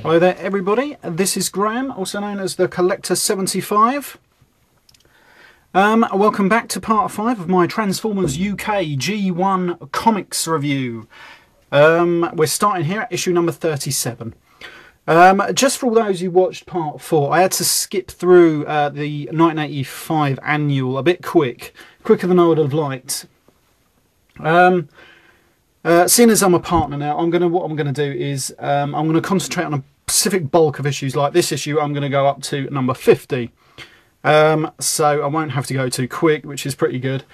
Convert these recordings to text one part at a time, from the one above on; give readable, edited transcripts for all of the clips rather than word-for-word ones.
Hello there everybody, this is Graham, also known as the Collector 75. Welcome back to part 5 of my Transformers UK G1 comics review. We're starting here at issue number 37. Just for all those who watched part 4, I had to skip through the 1985 annual a bit quicker than I would have liked. Seeing as I'm a partner now, what I'm gonna do is I'm gonna concentrate on a specific bulk of issues. Like this issue, I'm gonna go up to number 50, so I won't have to go too quick, which is pretty good.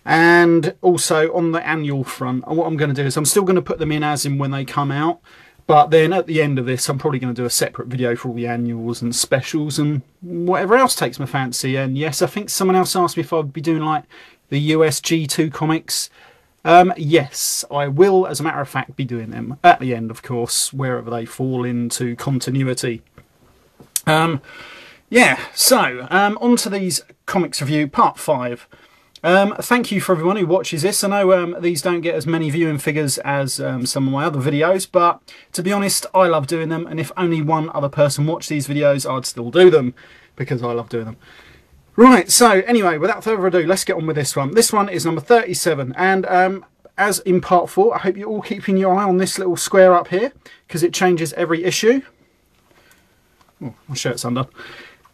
And also on the annual front, what I'm gonna do is I'm still gonna put them in as in when they come out, but then at the end of this, I'm probably gonna do a separate video for all the annuals and specials and whatever else takes my fancy. And yes, I think someone else asked me if I'd be doing like the US G2 comics. Yes, I will, as a matter of fact, be doing them at the end, of course, wherever they fall into continuity. Yeah, so, on to these comics review, part 5. Thank you for everyone who watches this. I know these don't get as many viewing figures as some of my other videos, but to be honest, I love doing them, and if only one other person watched these videos, I'd still do them, because I love doing them. Right, so anyway, without further ado, let's get on with this one. This one is number 37, and as in part 4, I hope you're all keeping your eye on this little square up here, because it changes every issue. Oh, my shirt's undone.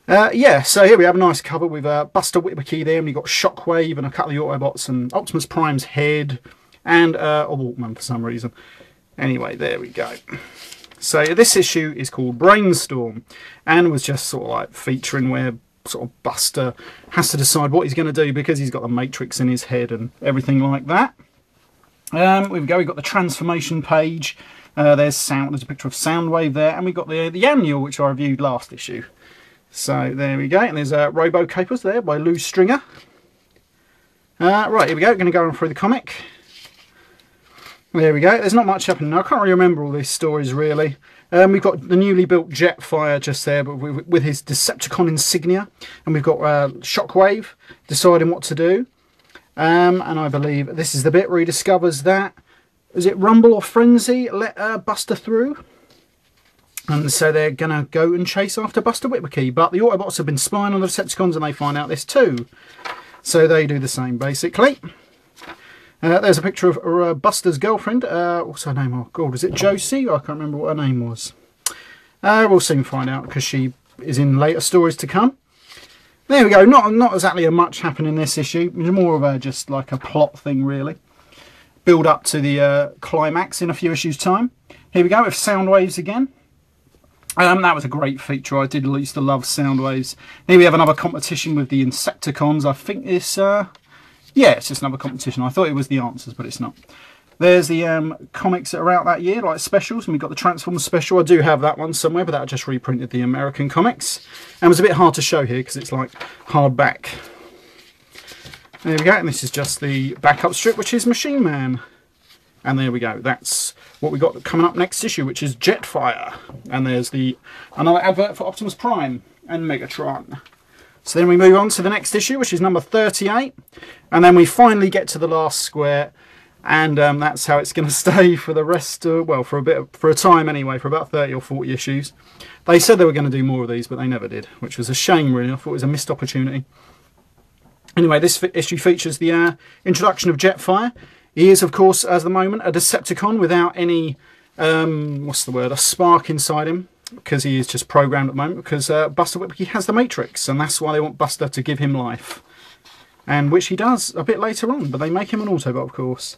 Yeah, so here we have a nice cover with Buster Witwicky there, and you've got Shockwave and a couple of the Autobots and Optimus Prime's head, and a Walkman for some reason. Anyway, there we go. So this issue is called Brainstorm, and was just sort of like featuring where sort of Buster has to decide what he's going to do because he's got the Matrix in his head and everything like that. Here we go, we've got the transformation page. There's a picture of Soundwave there, and we've got the annual, which I reviewed last issue. So there we go, and there's Robo Capers there by Lou Stringer. Right, here we go, going to go on through the comic. There we go, there's not much happening. I can't really remember all these stories really. We've got the newly built Jetfire just there, but with his Decepticon insignia, and we've got Shockwave deciding what to do. And I believe this is the bit where he discovers that, is it Rumble or Frenzy let Buster through? And so they're going to go and chase after Buster Witwicky, but the Autobots have been spying on the Decepticons and they find out this too. So they do the same basically. There's a picture of Buster's girlfriend. What's her name? Oh God, is it Josie? I can't remember what her name was. We'll soon find out because she is in later stories to come. There we go. Not exactly much happening in this issue. It's more of just like a plot thing really. Build up to the climax in a few issues time. Here we go with Soundwaves again. That was a great feature. I used to love Soundwaves. Here we have another competition with the Insecticons. I think it's yeah, it's just another competition. I thought it was the answers, but it's not. There's the comics that are out that year, like specials, and we've got the Transformers special. I do have that one somewhere, but that I just reprinted the American comics. And it was a bit hard to show here because it's like hardback. There we go, and this is just the backup strip, which is Machine Man. And there we go, that's what we got coming up next issue, which is Jetfire. And there's another advert for Optimus Prime and Megatron. So then we move on to the next issue, which is number 38. And then we finally get to the last square. And that's how it's going to stay for the rest of, well, for a time anyway, for about 30 or 40 issues. They said they were going to do more of these, but they never did, which was a shame, really. I thought it was a missed opportunity. Anyway, this issue features the introduction of Jetfire. He is, of course, at the moment, a Decepticon without any, what's the word, a spark inside him. Because he is just programmed at the moment, because Buster Witwicky has the Matrix, and that's why they want Buster to give him life. And which he does a bit later on, but they make him an Autobot, of course.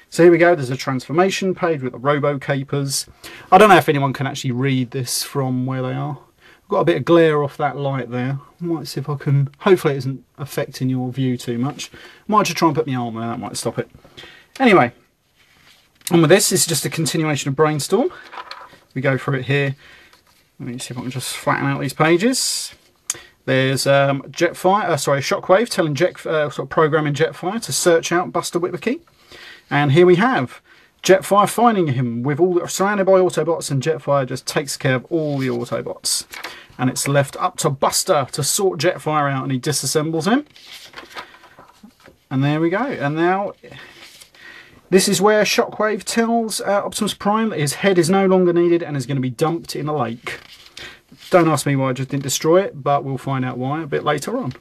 So here we go, there's a transformation page with the Robo Capers. I don't know if anyone can actually read this from where they are. I've got a bit of glare off that light there. I might see if I can, hopefully it isn't affecting your view too much. I might just try and put my arm there, that might stop it. Anyway, on with this is just a continuation of Brainstorm. We go through it here. Let me see if I can just flatten out these pages. There's Shockwave telling sort of programming Jetfire to search out Buster Witwicky. And here we have Jetfire finding him with surrounded by Autobots, and Jetfire just takes care of all the Autobots. And it's left up to Buster to sort Jetfire out, and he disassembles him. And there we go. And now This is where Shockwave tells Optimus Prime that his head is no longer needed and is going to be dumped in a lake. Don't ask me why I just didn't destroy it, but we'll find out why a bit later on.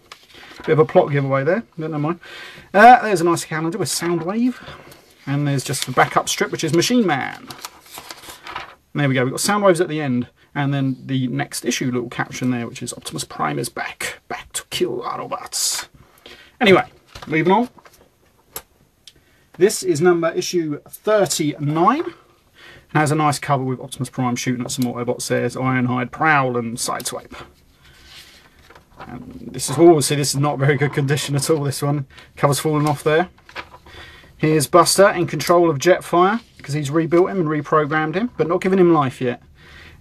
Bit of a plot giveaway there, but never mind. There's a nice calendar with Soundwave. And there's just the backup strip, which is Machine Man. And there we go, we've got Soundwaves at the end. And then the next issue little caption there, which is Optimus Prime is back. Back to kill Autobots. Anyway, moving on. This is issue 39. And has a nice cover with Optimus Prime shooting at some Autobots. There's Ironhide, Prowl and Sideswipe. And this is, oh, see, this is not very good condition at all, this one. Cover's falling off there. Here's Buster in control of Jetfire, because he's rebuilt him and reprogrammed him, but not giving him life yet.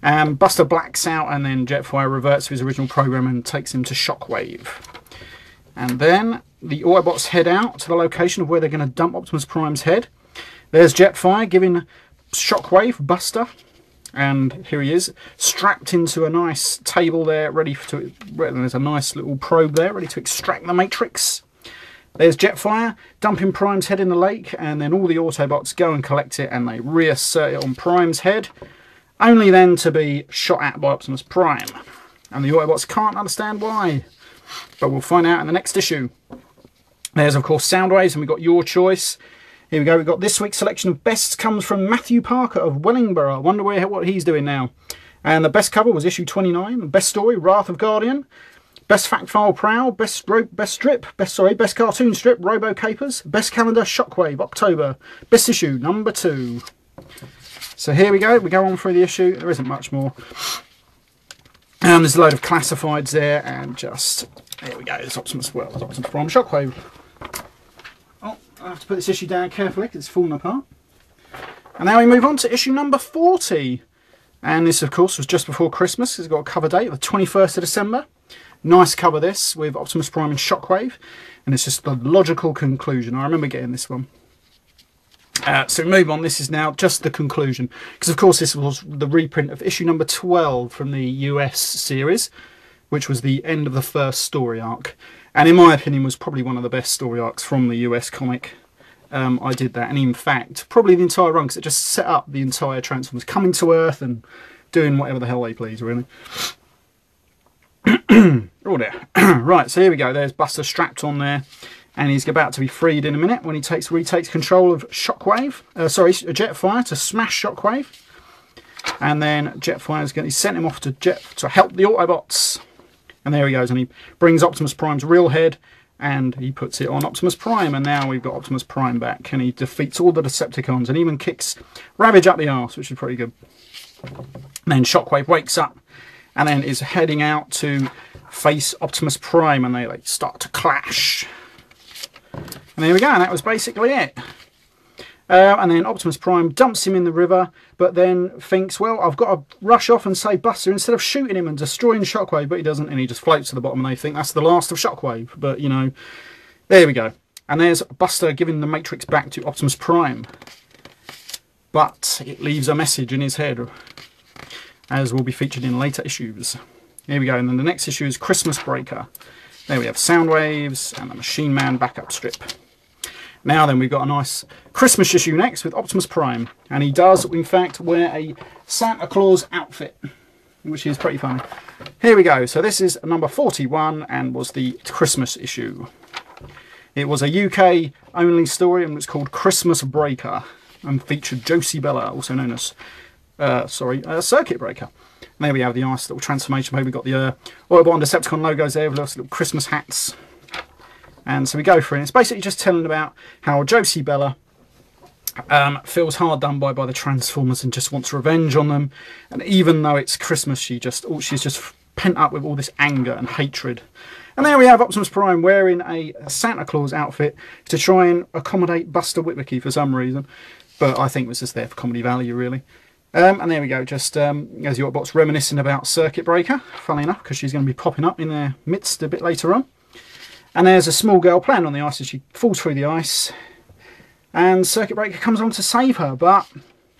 Buster blacks out and then Jetfire reverts to his original program and takes him to Shockwave. And then the Autobots head out to the location of where they're going to dump Optimus Prime's head. There's Jetfire giving Shockwave Buster. And here he is, strapped into a nice table there, ready to. There's a nice little probe there, ready to extract the Matrix. There's Jetfire dumping Prime's head in the lake, and then all the Autobots go and collect it, and they reassert it on Prime's head, only then to be shot at by Optimus Prime. And the Autobots can't understand why, but we'll find out in the next issue. There's of course Soundwaves, and we've got your choice. Here we go, we've got this week's selection of bests comes from Matthew Parker of Wellingborough. I wonder what he's doing now. And the best cover was issue 29. The best story, Wrath of Guardian. Best fact file, Prowl. Best cartoon strip, Robo Capers. Best calendar, Shockwave, October. Best issue, number 2. So here we go on through the issue. There isn't much more. There's a load of classifieds there, and just, there we go, there's Optimus Prime, Shockwave. I have to put this issue down carefully because it's falling apart. And now we move on to issue number 40. And this, of course, was just before Christmas. It's got a cover date of the 21st of December. Nice cover this with Optimus Prime and Shockwave. And it's just the logical conclusion. I remember getting this one. So we move on. This is now just the conclusion. Because, of course, this was the reprint of issue number 12 from the US series, which was the end of the first story arc. And in my opinion was probably one of the best story arcs from the US comic. I did that, and in fact probably the entire run, because it just set up the entire Transformers coming to Earth and doing whatever the hell they please, really. Oh dear. Right, so here we go, there's Buster strapped on there, and he's about to be freed in a minute when he retakes control of Jetfire to smash Shockwave. And then Jetfire's going to send him off to help the Autobots. And there he goes, and he brings Optimus Prime's real head and he puts it on Optimus Prime, and now we've got Optimus Prime back, and he defeats all the Decepticons and even kicks Ravage up the arse, which is pretty good. And then Shockwave wakes up and then is heading out to face Optimus Prime, and they start to clash. And there we go, and that was basically it. And then Optimus Prime dumps him in the river, but then thinks, well, I've got to rush off and save Buster instead of shooting him and destroying Shockwave, but he doesn't, and he just floats to the bottom, and they think that's the last of Shockwave. But, you know, there we go. And there's Buster giving the Matrix back to Optimus Prime. But it leaves a message in his head, as will be featured in later issues. Here we go, and then the next issue is Christmas Breaker. There we have Soundwaves and the Machine Man backup strip. Now then, we've got a nice Christmas issue next with Optimus Prime, and he does in fact wear a Santa Claus outfit, which is pretty funny. Here we go, so this is number 41 and was the Christmas issue. It was a UK only story and was called Christmas Breaker and featured Josie Bella, also known as Circuit Breaker. And there we have the nice little transformation page. We've got the Autobot and Decepticon logos there with little Christmas hats. And so we go for it. It's basically just telling about how Josie Bella feels hard done by the Transformers and just wants revenge on them. And even though it's Christmas, she's just pent up with all this anger and hatred. And there we have Optimus Prime wearing a Santa Claus outfit to try and accommodate Buster Witwicky for some reason. But I think it was just there for comedy value, really. And there we go, just as your Autobots reminiscing about Circuit Breaker, funnily enough, because she's going to be popping up in their midst a bit later on. And there's a small girl playing on the ice as she falls through the ice. And Circuit Breaker comes along to save her, but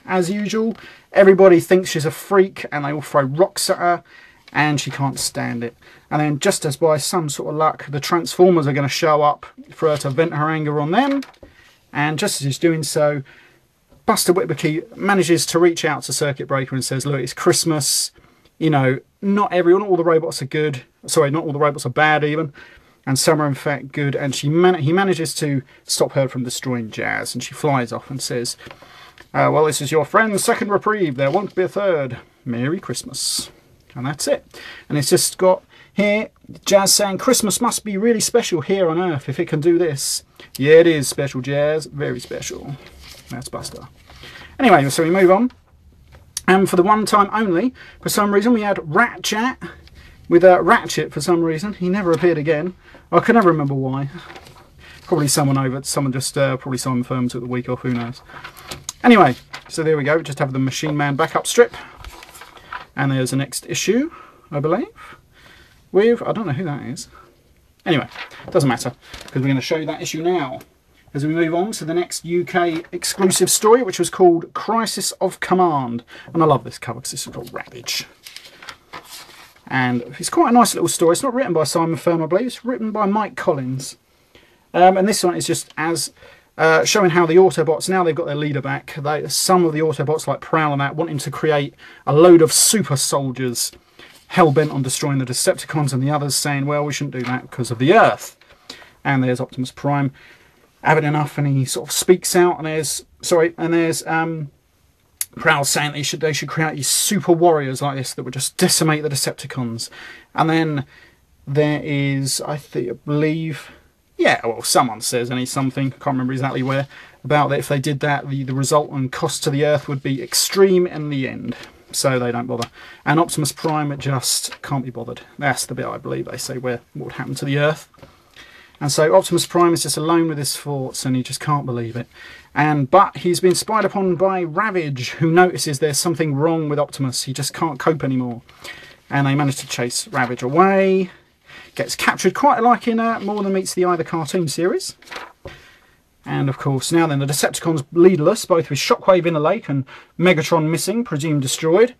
as usual, everybody thinks she's a freak and they all throw rocks at her, and she can't stand it. And then just as by some sort of luck, the Transformers are going to show up for her to vent her anger on them. And just as he's doing so, Buster Witwicky manages to reach out to Circuit Breaker and says, look, it's Christmas, you know, not all the robots are good. Sorry, not all the robots are bad even. And some are in fact good. And he manages to stop her from destroying Jazz. And she flies off and says, well, this is your friend's second reprieve. There won't be a third. Merry Christmas. And that's it. And it's just got here Jazz saying, Christmas must be really special here on Earth if it can do this. Yeah, it is special, Jazz. Very special. That's Buster. Anyway, so we move on. And for the one time only, for some reason, we had Rat Chat with Ratchet for some reason. He never appeared again. I can never remember why. Probably someone just, probably someone firm took the week off, who knows. Anyway, so there we go. Just have the Machine Man backup strip. And there's the next issue, I believe. With, I don't know who that is. Anyway, doesn't matter, because we're going to show you that issue now. As we move on to the next UK exclusive story, which was called Crisis of Command. And I love this cover because this is called Ravage. And it's quite a nice little story. It's not written by Simon Firm, I believe. It's written by Mike Collins. And this one is just as showing how the Autobots, now they've got their leader back, some of the Autobots like Prowl and that want him to create a load of super soldiers hell-bent on destroying the Decepticons, and the others saying, well, we shouldn't do that because of the Earth. And there's Optimus Prime having enough, and he sort of speaks out, and there's Prowl saying they should create these super warriors like this that would just decimate the Decepticons. And then there is, I believe, yeah, well, someone says something, can't remember exactly where, about that if they did that, the result and cost to the Earth would be extreme in the end. So they don't bother. And Optimus Prime just can't be bothered. That's the bit I believe they say what would happen to the Earth. And so Optimus Prime is just alone with his thoughts, and he just can't believe it. But he's been spied upon by Ravage, who notices there's something wrong with Optimus. He just can't cope anymore. And they manage to chase Ravage away. Gets captured, quite like in More Than Meets the Eye, the cartoon series. And of course, now then, the Decepticons leaderless, both with Shockwave in the lake and Megatron missing, presumed destroyed.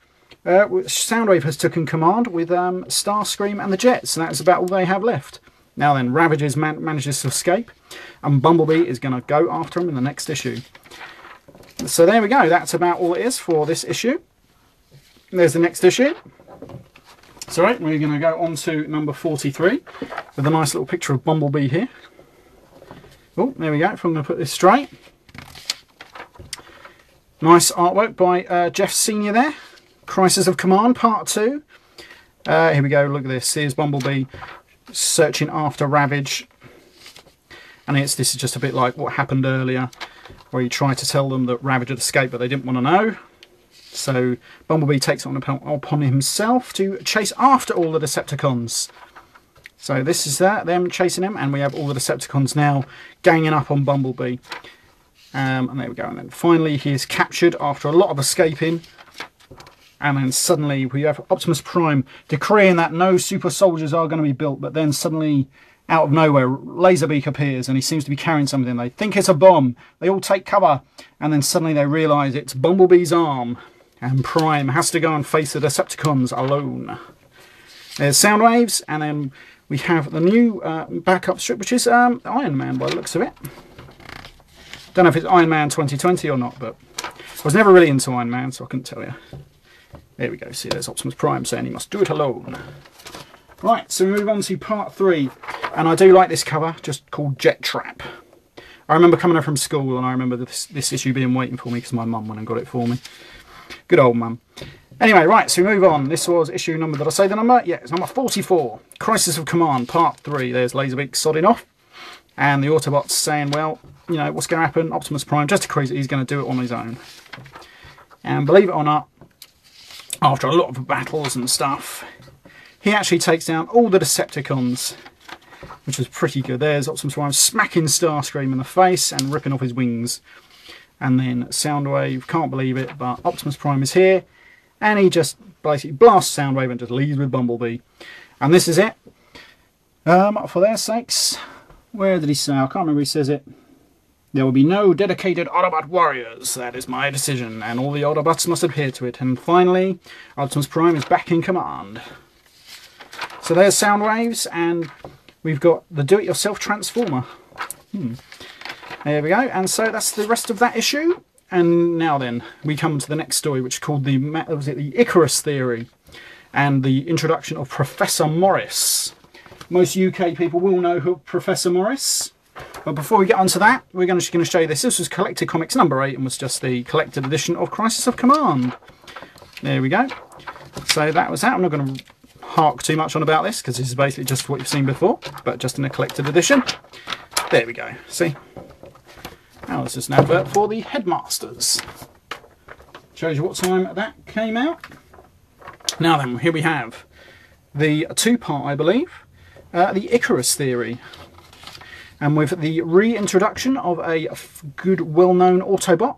Soundwave has taken command with Starscream and the Jets, and that's about all they have left. Now then, Ravage manages to escape, and Bumblebee is going to go after him in the next issue. So there we go, that's about all it is for this issue. There's the next issue. So right, we're going to go on to number 43, with a nice little picture of Bumblebee here. Oh, there we go, if I'm going to put this straight. Nice artwork by Jeff Senior there. Crisis of Command, Part 2. Here we go, look at this. Here's Bumblebee searching after Ravage. And this is just a bit like what happened earlier, where he tried to tell them that Ravage had escaped, but they didn't want to know. So Bumblebee takes it upon himself to chase after all the Decepticons. So this is them chasing him, and we have all the Decepticons now ganging up on Bumblebee. And there we go. And then finally he is captured after a lot of escaping. And then suddenly we have Optimus Prime decreeing that no super soldiers are going to be built. But then suddenly, out of nowhere, Laserbeak appears, and he seems to be carrying something. They think it's a bomb. They all take cover. And then suddenly they realise it's Bumblebee's arm. And Prime has to go and face the Decepticons alone. There's Soundwaves, and then we have the new backup strip, which is Iron Man by the looks of it. Don't know if it's Iron Man 2020 or not, but I was never really into Iron Man, so I couldn't tell you. There we go, see there's Optimus Prime saying he must do it alone. Right, so we move on to part 3, and I do like this cover, just called Jet Trap. I remember coming home from school, and I remember this issue being waiting for me because my mum went and got it for me. Good old mum. Anyway, right, so we move on. This was issue number, did I say the number? Yeah, it's number 44. Crisis of Command, Part 3. There's Laserbeak sodding off. And the Autobots saying, well, you know, what's going to happen? Optimus Prime, just to crazy, he's going to do it on his own. And believe it or not, after a lot of battles and stuff, he actually takes down all the Decepticons, which was pretty good. There's Optimus Prime smacking Starscream in the face and ripping off his wings. And then Soundwave, can't believe it, but Optimus Prime is here. And he just basically blasts Soundwave and just leaves with Bumblebee. And this is it. For their sakes, where did he say? I can't remember he says it. There will be no dedicated Autobot warriors. That is my decision. And all the Autobots must adhere to it. And finally, Optimus Prime is back in command. So there's Soundwaves, and we've got the do-it-yourself Transformer. There we go. And so that's the rest of that issue. And now then, we come to the next story, which is called the Icarus Theory and the introduction of Professor Morris. Most UK people will know who Professor Morris. But before we get onto that, we're just going to show you this. This was Collected Comics number 8 and was just the collected edition of Crisis of Command. There we go. So that was that. I'm not going to hark too much on about this because this is basically just what you've seen before, but just in a collected edition. There we go. See? Now this is an advert for the Headmasters. Shows you what time that came out. Now then, here we have the two-part, I believe, the Icarus Theory. And with the reintroduction of a good, well-known Autobot.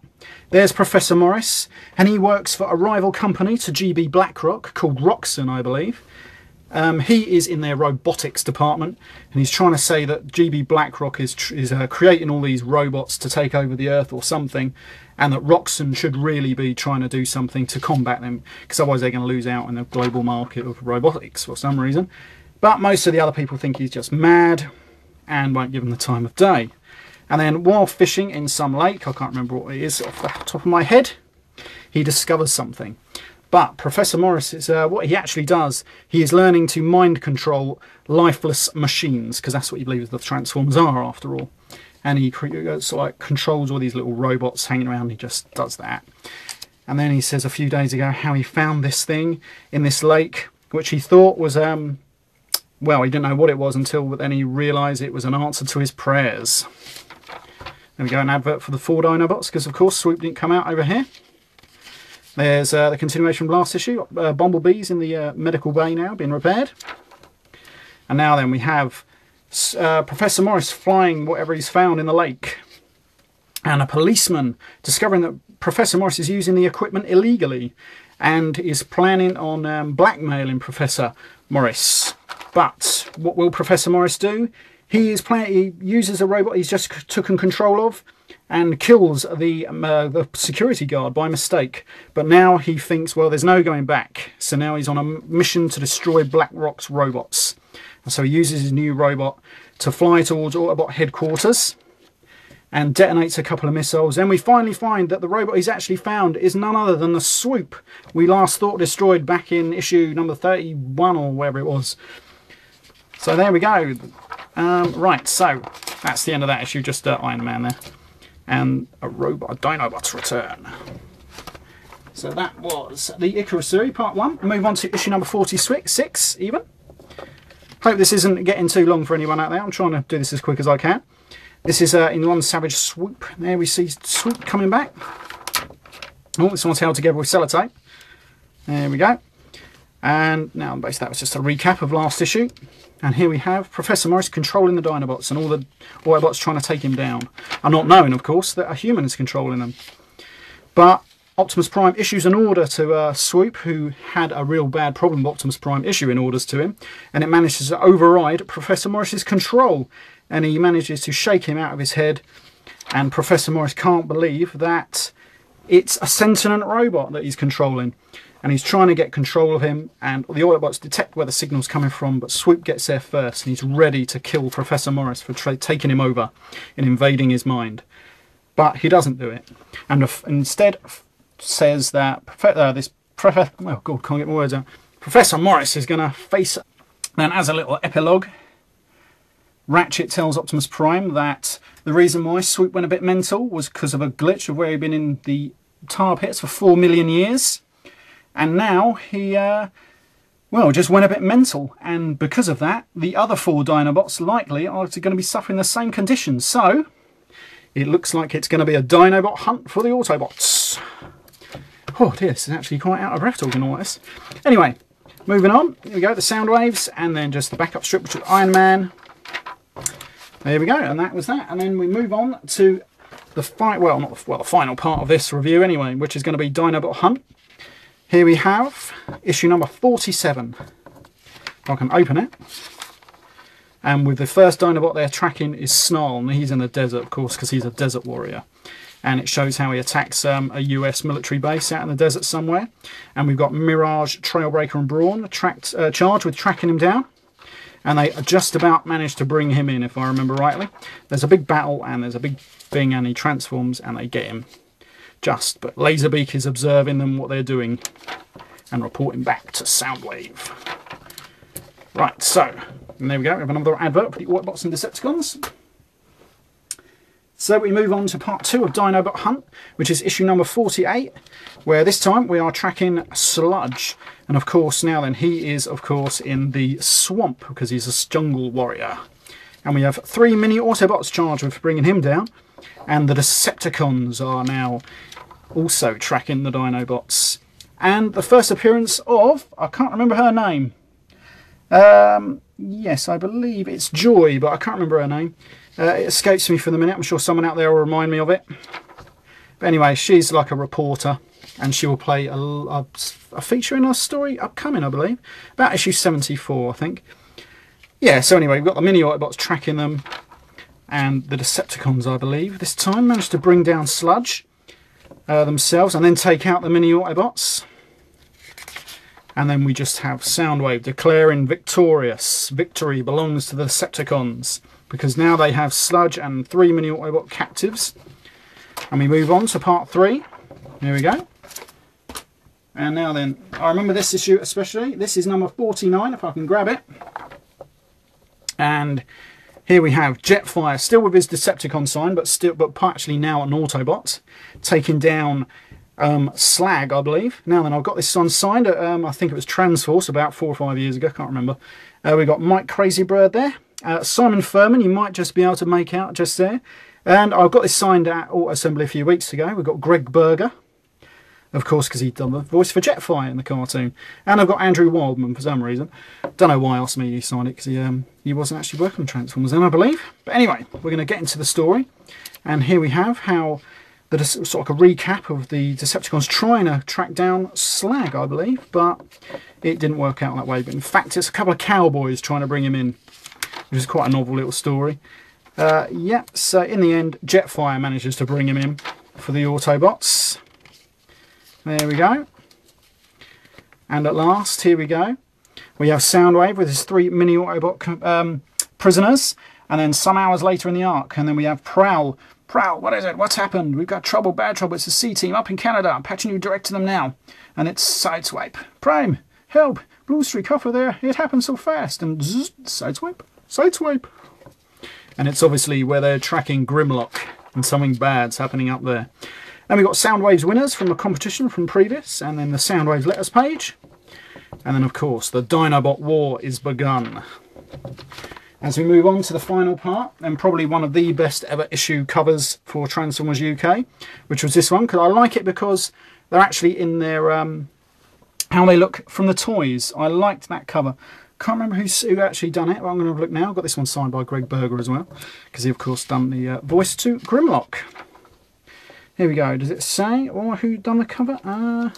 There's Professor Morris, and he works for a rival company to GB BlackRock called Roxxon, I believe. He is in their robotics department, and he's trying to say that GB BlackRock is creating all these robots to take over the Earth or something, and that Roxxon should really be trying to do something to combat them, because otherwise they're going to lose out in the global market of robotics for some reason. But most of the other people think he's just mad and won't give him the time of day. And then while fishing in some lake, I can't remember what it is off the top of my head, he discovers something. But Professor Morris is what he actually does. He is learning to mind control lifeless machines, because that's what he believes the Transformers are, after all. And he sort of like controls all these little robots hanging around. He just does that. And then he says a few days ago how he found this thing in this lake, which he thought was well, he didn't know what it was until then he realised it was an answer to his prayers. There we go, an advert for the 4 Dinobots, because of course Swoop didn't come out over here. There's the continuation from last issue. Bumblebee's in the medical bay now, being repaired. And now then we have Professor Morris flying whatever he's found in the lake. And a policeman discovering that Professor Morris is using the equipment illegally and is planning on blackmailing Professor Morris. But what will Professor Morris do? He uses a robot he's just taken control of and kills the security guard by mistake. But now he thinks, well, there's no going back. So now he's on a mission to destroy BlackRock's robots. And so he uses his new robot to fly towards Autobot headquarters and detonates a couple of missiles. Then we finally find that the robot he's actually found is none other than the Swoop we last thought destroyed back in issue number 31 or wherever it was. So there we go. Right, so that's the end of that issue, just Iron Man there. And a Dinobot's return. So that was the Icarus series, part 1. Move on to issue number 46, even. Hope this isn't getting too long for anyone out there. I'm trying to do this as quick as I can. This is in Lon Savage Swoop. There we see Swoop coming back. Oh, this one's held together with sellotape. There we go. And now basically that was just a recap of last issue. And here we have Professor Morris controlling the Dinobots and all the Autobots trying to take him down. And not knowing, of course, that a human is controlling them. But Optimus Prime issues an order to Swoop, who had a real bad problem with Optimus Prime issuing orders to him. And it manages to override Professor Morris's control. And he manages to shake him out of his head. And Professor Morris can't believe that it's a sentient robot that he's controlling. And he's trying to get control of him, and the Autobots detect where the signal's coming from, but Swoop gets there first, and he's ready to kill Professor Morris for taking him over and invading his mind. But he doesn't do it, and instead says that oh God, can't get my words out. Professor Morris is going to face. Then, as a little epilogue, Ratchet tells Optimus Prime that the reason why Swoop went a bit mental was because of a glitch of where he'd been in the tar pits for 4 million years. And now he, well, just went a bit mental. And because of that, the other 4 Dinobots likely are going to be suffering the same conditions. So, it looks like it's going to be a Dinobot hunt for the Autobots. Oh dear, this is actually quite out of breath talking all this. Anyway, moving on. Here we go, the sound waves, and then just the backup strip, which is Iron Man. There we go, and that was that. And then we move on to the the final part of this review anyway, which is going to be Dinobot Hunt. Here we have issue number 47. If I can open it. And with the first Dinobot they're tracking is Snarl, and he's in the desert, of course, because he's a desert warrior. And it shows how he attacks a US military base out in the desert somewhere. And we've got Mirage, Trailbreaker and Brawn charged with tracking him down. and they just about manage to bring him in, if I remember rightly. There's a big battle, and there's a big thing, and he transforms, and they get him. But Laserbeak is observing them, what they're doing, and reporting back to Soundwave. Right, so, and there we go, we have another advert for the Autobots and Decepticons. So we move on to part 2 of Dinobot Hunt, which is issue number 48, where this time we are tracking Sludge. And of course, now then, he is, of course, in the swamp, because he's a jungle warrior. And we have 3 mini Autobots charged with bringing him down, and the Decepticons are now also tracking the Dinobots. And the first appearance of, I can't remember her name. Yes, I believe it's Joy, but I can't remember her name. It escapes me for the minute. I'm sure someone out there will remind me of it. But anyway, she's like a reporter, and she will play a feature in our story upcoming, I believe. About issue 74, I think. Yeah, so anyway, we've got the mini Autobots tracking them, and the Decepticons, I believe, this time managed to bring down Sludge themselves, and then take out the mini Autobots. And then we just have Soundwave declaring victorious. Victory belongs to the Decepticons, because now they have Sludge and 3 mini Autobot captives. And we move on to part 3. Here we go. And now then, I remember this issue especially. This is number 49, if I can grab it. And here we have Jetfire, still with his Decepticon sign, but actually now an Autobot, taking down Slag, I believe. Now then, I've got this one signed at, I think it was Transforce about 4 or 5 years ago, can't remember. We've got Mike Crazybird there. Simon Furman, you might just be able to make out just there. And I've got this signed at Auto Assembly a few weeks ago. We've got Greg Berger, of course, because he'd done the voice for Jetfire in the cartoon. And I've got Andrew Wildman for some reason. Don't know why else he signed it, because he wasn't actually working on Transformers then, I believe. But anyway, we're going to get into the story. And here we have how sort of a recap of the Decepticons trying to track down Slag, I believe, but it didn't work out that way. But in fact, it's a couple of cowboys trying to bring him in, which is quite a novel little story. Yeah, so in the end, Jetfire manages to bring him in for the Autobots. There we go. And at last, here we go. We have Soundwave with his 3 mini Autobot prisoners, and then some hours later in the arc, and then we have Prowl. Prowl, what is it? What's happened? We've got trouble, bad trouble. It's the C-Team up in Canada. I'm patching you direct to them now. And it's Sideswipe. Prime, help. Blue Streak offer there. It happened so fast. And zzz, Sideswipe. Sideswipe. And it's obviously where they're tracking Grimlock, and something bad's happening up there. And we've got Soundwave's winners from the competition from previous, and then the Soundwave letters page. And then, of course, the Dinobot War is begun. As we move on to the final part, and probably one of the best ever issue covers for Transformers UK, which was this one, because I like it because they're actually in their, how they look from the toys. I liked that cover. Can't remember who actually done it, but I'm going to have a look now. I've got this one signed by Greg Berger as well, because he, of course, done the voice to Grimlock. Here we go. Does it say who done the cover? No,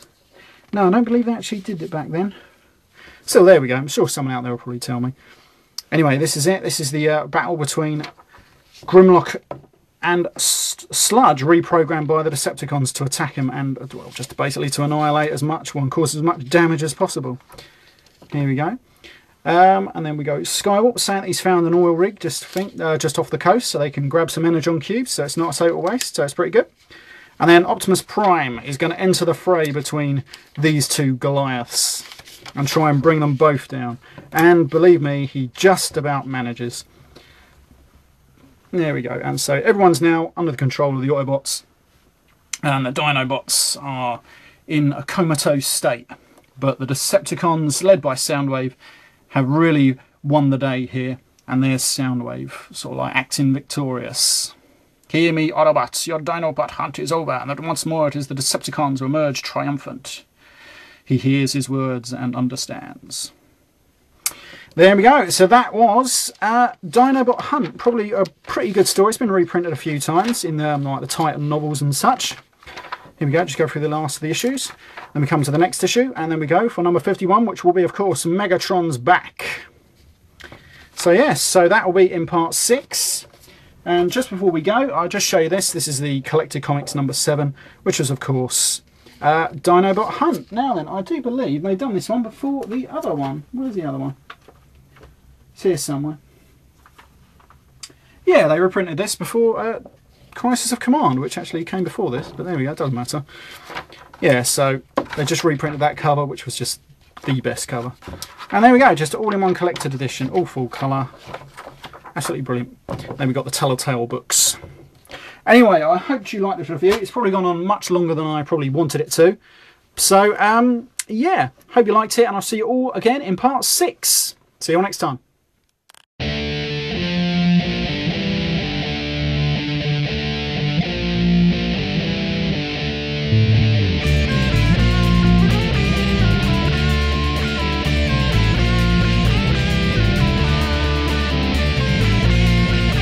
I don't believe they actually did it back then. So there we go. I'm sure someone out there will probably tell me. Anyway, this is it. This is the battle between Grimlock and Sludge, reprogrammed by the Decepticons to attack him and, well, just basically to annihilate as much, and cause as much damage as possible. Here we go. And then we go Skywarp, saying that he's found an oil rig just off the coast, so they can grab some Energon cubes, so it's not a total waste, so it's pretty good. And then Optimus Prime is going to enter the fray between these two Goliaths and try and bring them both down. And believe me, he just about manages. There we go. And so everyone's now under the control of the Autobots, and the Dinobots are in a comatose state. But the Decepticons, led by Soundwave, have really won the day here. And there's Soundwave, sort of like acting victorious. Hear me, Autobots, your Dinobot hunt is over, and that once more it is the Decepticons who emerge triumphant. He hears his words and understands. There we go. So that was Dinobot Hunt. Probably a pretty good story. It's been reprinted a few times in like the Titan novels and such. Here we go. Just go through the last of the issues. Then we come to the next issue, and then we go for number 51, which will be, of course, Megatron's back. So yes, so that will be in part 6. And just before we go, I'll just show you this. This is the Collected Comics number 7, which was, of course, Dinobot Hunt. Now then, I do believe they've done this one before the other one. Where's the other one? It's here somewhere. Yeah, they reprinted this before Crisis of Command, which actually came before this, but there we go, it doesn't matter. Yeah, so they just reprinted that cover, which was just the best cover. And there we go, just all-in-one collected edition, all full colour. Absolutely brilliant. Then we got the Telltale books. Anyway, I hope you liked this review. It's probably gone on much longer than I probably wanted it to. So, yeah, hope you liked it, and I'll see you all again in part 6. See you all next time.